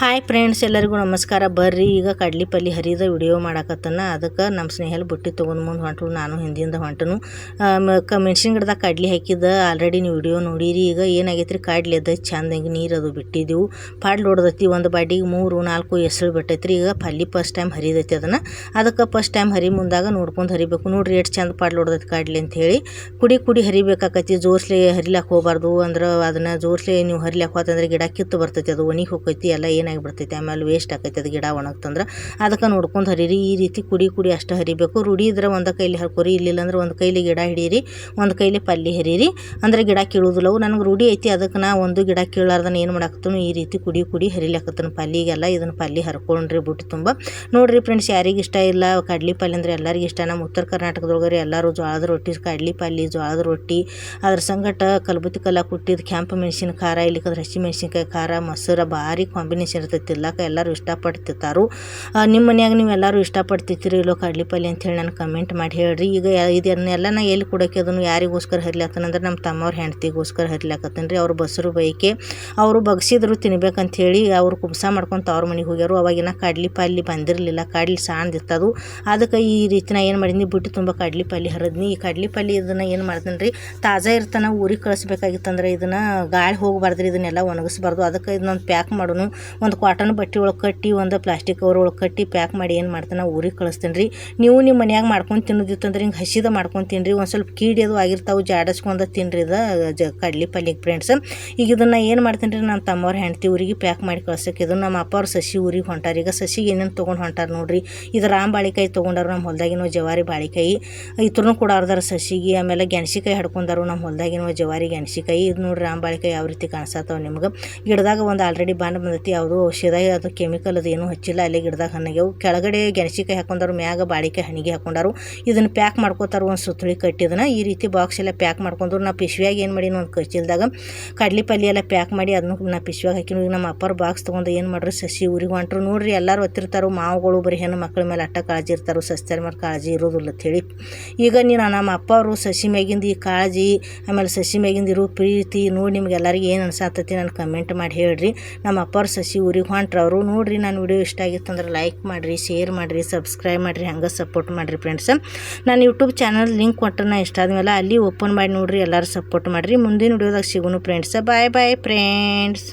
Hi friends, ಎಲ್ಲರಿಗೂ ನಮಸ್ಕಾರ. ಬರ್ರಿ ಈಗ ಕಡ್ಲಿ ಪಲ್ಯ ಹರಿದ ವಿಡಿಯೋ ಮಾಡಾಕತ್ತನ. ಅದಕ್ಕೆ ನಮ್ಮ ಸ್ನೇಹಲ್ ಬುಟ್ಟಿ ತೊಗೊಂಡು ಮುಂದೆ ಹೊಂಟರು, ನಾನು ಹಿಂದಿಂದ ಹೊಂಟನು. ಮೆಣಸಿನ ಗಿಡದಾಗ ಕಡ್ಲಿ ಹಾಕಿದ್ದ ಆಲ್ರೆಡಿ ನೀವು ವಿಡಿಯೋ ನೋಡಿರಿ. ಈಗ ಏನಾಗೈತ್ರಿ, ಕಡ್ಲಿ ಎದ್ದ ಚಂದಂಗೆ ನೀರು ಅದು ಬಿಟ್ಟಿದ್ದೆವು. ಪಾಡ್ಲು ಹೊಡೆದೈತಿ, ಒಂದು ಬಾಡಿಗೆ 3-4 ಎಸಳು ಬಿಟ್ಟೈತ್ರಿ. ಈಗ ಪಲ್ಯ ಫಸ್ಟ್ ಟೈಮ್ ಹರಿದೈತಿ ಅದಕ್ಕೆ ಫಸ್ಟ್ ಟೈಮ್ ಹರಿ ಮುಂದಾಗ ನೋಡ್ಕೊಂಡು ಹರಿಬೇಕು. ನೋಡ್ರಿ ಎಷ್ಟು ಚಂದ ಪಾಡ್ಲು ಹೊಡೆದೈತಿ ಕಡ್ಲಿ ಅಂತ ಹೇಳಿ. ಕುಡಿ ಹರಿಬೇಕಾಕೈತಿ. ಜೋರ್ಸ್ಲೆ ಹರಿಲಾಕ ಹೋಗಬಾರ್ದು. ಅಂದ್ರೆ ಅದನ್ನು ಜೋರ್ಸ್ಲೆ ನೀವು ಹರಿಲಾಕ ಹೋತಂದ್ರೆ ಗಿಡ ಕಿತ್ತು ಬರ್ತೈತಿ, ಅದು ಒಣಗಿ ಹೋಗೈತಿ, ಎಲ್ಲ ಏನಾಗಿಬಿಡ್ತೈತಿ, ಆಮೇಲೆ ವೇಸ್ಟ್ ಆಕೈತಿ ಅದು ಗಿಡ ಒಣಗ್ತಂದ್ರೆ. ಅದಕ್ಕೆ ನೋಡ್ಕೊಂಡು ಹರಿರಿ. ಈ ರೀತಿ ಕುಡಿ ಅಷ್ಟು ಹರಿಬೇಕು. ರೂಢಿ ಇದ್ರೆ ಒಂದು ಕೈಲಿ ಹರ್ಕೋರಿ, ಇಲ್ಲಿಲ್ಲ ಅಂದ್ರೆ ಒಂದು ಕೈಲಿ ಗಿಡ ಹಿಡೀರಿ, ಒಂದು ಕೈಲಿ ಪಲ್ಯ ಹರಿರಿ. ಅಂದ್ರೆ ಗಿಡ ಕೀಳುವುದಿಲ್ಲವು. ನನಗೆ ರೂಢಿ ಐತಿ, ಅದಕ್ಕೆ ನಾ ಒಂದು ಗಿಡ ಕೀಳಾರ್ದನ್ನ ಏನು ಮಾಡಾಕತ್ತನು, ಈ ರೀತಿ ಕುಡಿ ಹರಿಲಾಕತ್ತನು ಪಲ್ಯಗೆಲ್ಲ. ಇದನ್ನು ಪಲ್ಯ ಹರ್ಕೊಂಡ್ರಿ ಬುಟ್ಟಿ ತುಂಬ. ನೋಡಿರಿ ಫ್ರೆಂಡ್ಸ್, ಯಾರಿಗೆ ಇಷ್ಟ ಇಲ್ಲ ಕಡ್ಲಿ ಪಲ್ಯ ಅಂದರೆ ಎಲ್ಲರಿಗೂ ಇಷ್ಟ. ನಮ್ಮ ಉತ್ತರ ಕರ್ನಾಟಕದೊಳಗರೆ ಎಲ್ಲರೂ ಜೋಳದ ರೊಟ್ಟಿ, ಕಡ್ಲಿ ಪಲ್ಯ, ಜೋಳದ ರೊಟ್ಟಿ, ಅದ್ರ ಸಂಗಟ ಕಲ್ಬುತಿ ಕಲ್ಲ ಕುಟ್ಟಿದ ಕೆಂಪು ಮೆಣಸಿನ ಖಾರ, ಇಲ್ಲಿಕಂದ್ರೆ ಹಸಿ ಮೆಣಸಿನ್ಕಾಯಿ ಖಾರ, ಮೊಸರು, ಭಾರಿ ಕಾಂಬಿನೇಷನ್ ಇರ್ತೈತಿ. ತಿನ್ಲಾಕ ಎಲ್ಲರೂ ಇಷ್ಟಪಡ್ತಿರ್ತಾರು. ನಿಮ್ಮ ಮನ್ಯಾಗ ನೀವು ಎಲ್ಲರೂ ಇಷ್ಟಪಡ್ತಿರ್ತೀರಿ ಇಲ್ಲೋ ಕಡ್ಲಿ ಪಲ್ಯ ಅಂಥೇಳಿ ನನಗೆ ಕಮೆಂಟ್ ಮಾಡಿ ಹೇಳ್ರಿ. ಈಗ ಇದನ್ನೆಲ್ಲ ನಾ ಎಲ್ಲಿ ಕೊಡೋಕೆ ಅದನ್ನು ಯಾರಿಗೋಸ್ಕರ ಹರಿಲಾಕತ್ತಂದ್ರೆ ನಮ್ಮ ತಮ್ಮವ್ರ ಹೆಂಡ್ತಿಗೋಸ್ಕರ ಹರಿಲಾಕತ್ತೇನೆ ರೀ. ಅವ್ರು ಬಸರು ಬೈಕೆ ಅವರು ಬಗ್ಸಿದ್ರು ತಿನ್ಬೇಕಂಥೇಳಿ ಅವರು ಕುಬ್ಸ ಮಾಡ್ಕೊಂಡು ಅವ್ರ ಮನೆಗೆ ಹೋಗ್ಯಾರು. ಅವಾಗಿನ ಕಡ್ಲಿ ಪಲ್ಯ ಬಂದಿರಲಿಲ್ಲ, ಕಡ್ಲಿ ಸಾಣ್ದಿತ್ತದು. ಅದಕ್ಕೆ ಈ ರೀತಿ ನಾ ಏನು ಮಾಡಿದ್ನಿ, ಬುಟ್ಟಿ ತುಂಬ ಕಡ್ಲಿ ಪಲ್ಯ ಹರಿದ್ನಿ. ಈ ಕಡ್ಲಿ ಪಲ್ಯ ಇದನ್ನು ಏನು ಮಾಡ್ತೀನಿ ರೀ, ತಾಜಾ ಇರ್ತಾನೆ ಊರಿಗೆ ಕಳಿಸ್ಬೇಕಾಗಿತ್ತಂದ್ರೆ ಇದನ್ನು ಗಾಳಿ ಹೋಗಬಾರ್ದ್ರಿ, ಇದನ್ನೆಲ್ಲ ಒಣಗಿಸ್ಬಾರ್ದು. ಅದಕ್ಕೆ ಇದನ್ನೊಂದು ಪ್ಯಾಕ್ ಮಾಡೋನು, ಒಂದು ಕಾಟನ್ ಬಟ್ಟೆ ಒಳಗೆ ಕಟ್ಟಿ, ಒಂದು ಪ್ಲಾಸ್ಟಿಕ್ ಕವರ್ ಒಳಗೆ ಕಟ್ಟಿ ಪ್ಯಾಕ್ ಮಾಡಿ ಏನು ಮಾಡ್ತಾನೆ ಊರಿಗೆ ಕಳಿಸ್ತೇನೆ ರೀ. ನೀವು ನಿಮ್ಮ ಮನ್ಯಾಗ ಮಾಡ್ಕೊಂಡು ತಿನ್ನೋದಿತ್ತಂದ್ರೆ ಹಿಂಗೆ ಹಸಿದ ಮಾಡ್ಕೊಂಡು ತಿನ್ನಿರಿ. ಒಂದು ಸ್ವಲ್ಪ ಕೀಡಿ ಅದು ಆಗಿರ್ತಾವೆ, ಜಾಡಿಸ್ಕೊಂಡು ತಿನ್ನಿರಿ ಕಡ್ಲಿ ಪಲ್ಯಕ್ಕೆ ಫ್ರೆಂಡ್ಸ್. ಈಗ ಇದನ್ನು ಏನು ಮಾಡ್ತೀನಿ ರೀ, ನಮ್ಮ ತಮ್ಮವ್ರ ಹೆಂಡ್ತಿ ಊರಿಗೆ ಪ್ಯಾಕ್ ಮಾಡಿ ಕಳ್ಸೋಕೆ. ಇದು ನಮ್ಮ ಅಪ್ಪ ಅವ್ರು ಸಸಿ ಊರಿಗೆ ಹೊಂಟಾರ. ಈಗ ಸಸಿಗೆ ಏನೇನು ತೊಗೊಂಡು ಹೊಂಟಾರ ನೋಡ್ರಿ. ಇದು ರಾಮ್ ಬಾಳಿಕಾಯಿ ತೊಗೊಂಡಾರು, ನಮ್ಮ ಹೊಲ್ದಾಗಿನೋ ಜವಾರಿ ಬಾಳಿಕಾಯಿ ಇದ್ರೂ ಕೂಡ ಅರ್ದಾರ ಸಸಿಗೆ. ಆಮೇಲೆ ಗೆಣಸಿಕಾಯಿ ಹಡ್ಕೊಂಡಾರು, ನಮ್ಮ ಹೊಲ್ದಾಗಿನೋ ಜವಾರಿ ಗೆಣಸಿಕಾಯಿ. ಇದು ನೋಡ್ರಿ ರಾಮ್ ಬಾಳಿಕಾಯಿ ಯಾವ ರೀತಿ ಕಾಣಿಸ್ತಾವೆ ನಿಮ್ಗೆ. ಗಿಡದಾಗ ಒಂದು ಆಲ್ರೆಡಿ ಬಾಂಡ್ ಬಂದೈತಿ, ಯಾವುದು ಔಷಧ ಅದು ಕೆಮಿಕಲ್ ಅದು ಏನೂ ಹಚ್ಚಿಲ್ಲ, ಅಲ್ಲೇ ಗಿಡದಾಗ ಹಣ್ಣಿಗೆವು. ಕೆಳಗಡೆ ಗೆಣಸಿಕಾಯಿ ಹಾಕೊಂಡಾರು, ಮ್ಯಾಗ ಬಾಳಿಕಾಯಿ ಹಣ್ಣಿಗೆ ಹಾಕೊಂಡಾರು. ಇದನ್ನು ಪ್ಯಾಕ್ ಮಾಡ್ಕೋತಾರೆ ಒಂದು ಸುತ್ತಳಿ ಕಟ್ಟಿದನ. ಈ ರೀತಿ ಬಾಕ್ಸ್ ಎಲ್ಲ ಪ್ಯಾಕ್ ಮಾಡ್ಕೊಂಡ್ರು. ನಾ ಪಿಶ್ವಿಯಾಗಿ ಏನು ಮಾಡೀನಿ, ಒಂದು ಕಚ್ಚಿಲ್ದಾಗ ಕಡ್ಲಿ ಪಲ್ಯ ಎಲ್ಲ ಪ್ಯಾಕ್ ಮಾಡಿ ಅದನ್ನು ನಾ ಪಿಶ್ವಿಯಾಗಿ ಹಾಕಿನ. ಈಗ ನಮ್ಮ ಅಪ್ಪರ ಬಾಕ್ಸ್ ತೊಗೊಂಡು ಏನು ಮಾಡ್ರಿ, ಸಸಿ ಊರಿಗೆ ಹೊಂಟ್ರು. ನೋಡ್ರಿ ಎಲ್ಲರೂ ಒತ್ತಿರ್ತಾರೋ, ಮಾವುಗಳು ಬರೀ ಹೆಣ್ಣು ಮಕ್ಕಳ ಮೇಲೆ ಅಟ್ಟ ಕಾಳಜಿ ಇರ್ತಾರೋ, ಸಸ್ಯರ ಮೇಲೆ ಕಾಳಜಿ ಇರೋದಿಲ್ಲ ಅಂತೇಳಿ. ಈಗ ನಮ್ಮ ಅಪ್ಪ ಅವರು ಸಸಿ ಮ್ಯಾಗಿಂದ ಈ ಕಾಳಜಿ, ಆಮೇಲೆ ಸಸಿ ಮ್ಯಾಗಿಂದ ಇರೋ ಪ್ರೀತಿ ನೋಡಿ ನಿಮ್ಗೆ ಎಲ್ಲರಿಗೂ ಏನು ಅನ್ಸಾತೈತಿ ನಾನು ಕಮೆಂಟ್ ಮಾಡಿ ಹೇಳ್ರಿ. ನಮ್ಮ ಅಪ್ಪವ್ರ ಸಸಿ ಊರಿಗೆ ಹೊಂಟ್ರು ಅವರು. ನೋಡಿರಿ, ನಾನು ವಿಡಿಯೋ ಇಷ್ಟ ಆಗಿತ್ತು ಅಂದ್ರೆ ಲೈಕ್ ಮಾಡಿರಿ, ಶೇರ್ ಮಾಡಿರಿ, ಸಬ್ಸ್ಕ್ರೈಬ್ ಮಾಡಿರಿ, ಹಂಗೆ ಸಪೋರ್ಟ್ ಮಾಡಿರಿ ಫ್ರೆಂಡ್ಸ್. ನಾನು ಯೂಟ್ಯೂಬ್ ಚಾನಲ್ ಲಿಂಕ್ ಕೊಟ್ಟರೆ ಇಷ್ಟ ಆದ್ಮೇಲೆ ಅಲ್ಲಿ ಓಪನ್ ಮಾಡಿ ನೋಡಿರಿ, ಎಲ್ಲರೂ ಸಪೋರ್ಟ್ ಮಾಡಿರಿ. ಮುಂದಿನ ವಿಡಿಯೋದಾಗ ಸಿಗೋನು ಫ್ರೆಂಡ್ಸ್. Bye friends.